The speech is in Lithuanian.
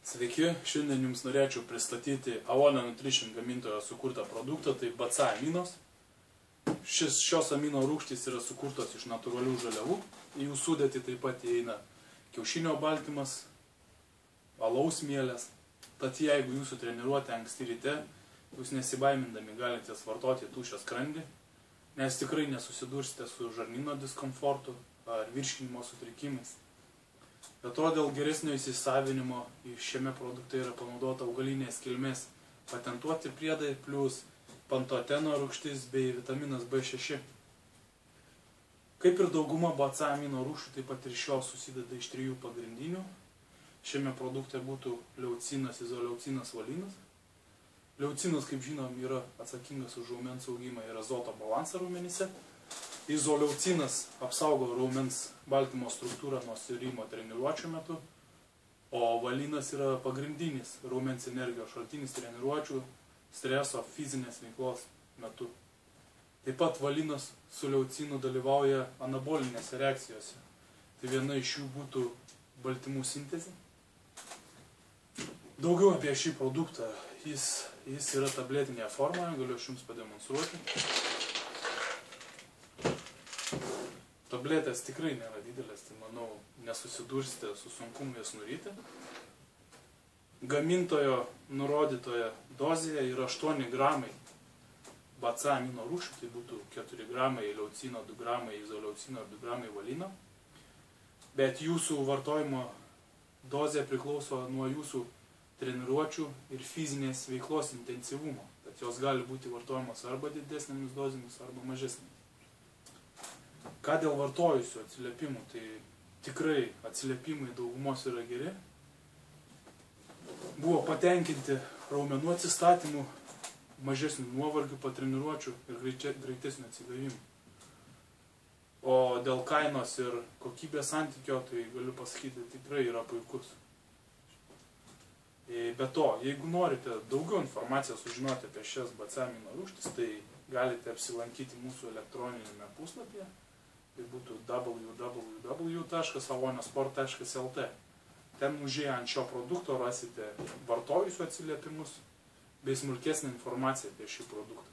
Sveiki, šiandien jums norėčiau pristatyti Avolio Nutrition gamintojo sukurtą produktą, tai BCA aminos. Šios amino rūgštys yra sukurtos iš natūralių žaliavų. Į jų sudėtį taip pat įeina kiaušinio baltymas, alaus mielės. Tad jeigu jūsų treniruotė anksti ryte, jūs nesibaimindami galite vartoti tuščią skrandį, nes tikrai nesusidursite su žarnyno diskomfortu ar virškinimo sutrikimais. Be to, dėl geresnio įsisavinimo šiame produkte yra panaudota augalinės kilmės patentuoti priedai, plus pantoteno rūgštis bei vitaminas B6. Kaip ir dauguma BCA amino rūgščių, taip pat ir šios susideda iš 3 pagrindinių. Šiame produkte būtų leucinas, izoleucinas, valinas. Leucinas, kaip žinom, yra atsakingas už raumens augimą ir azoto balansą raumenyse. Izoleucinas apsaugo raumens baltymo struktūrą nuo suirimo treniruočių metu, o valinas yra pagrindinis raumens energijos šaltinis treniruočių, streso, fizinės veiklos metu. Taip pat valinas su leucinu dalyvauja anabolinėse reakcijose. Tai viena iš jų būtų baltymų sintezė. Daugiau apie šį produktą. Jis yra tabletinėje formoje, galiu aš jums pademonstruoti. Tabletės tikrai nėra didelės, tai manau nesusidursite su sunkumu jas nuryti. Gamintojo nurodytoje dozėje yra 8 gramai BCA amino rūgščių, tai būtų 4 gramai leucino, 2 gramai izoleucino ir 2 gramai valino. Bet jūsų vartojimo dozė priklauso nuo jūsų treniruočių ir fizinės veiklos intensyvumo. Tad jos gali būti vartojamos arba didesnėmis dozėmis, arba mažesnėmis. Ką dėl vartojusių atsiliepimų, tai tikrai atsiliepimai daugumos yra geri. Buvo patenkinti raumenų atsistatymų, mažesnių nuovargių po treniruočių ir greitesnio atsigavimų. O dėl kainos ir kokybės santykio, tai galiu pasakyti, tikrai yra puikus. Be to, jeigu norite daugiau informacijos sužinoti apie šias BCA amino rūgštis, tai galite apsilankyti mūsų elektroninėme puslapyje. Tai būtų www.avoniosport.lt. Ten užėję ant šio produkto rasite vartojusių atsiliepimus bei smulkesnę informaciją apie šį produktą.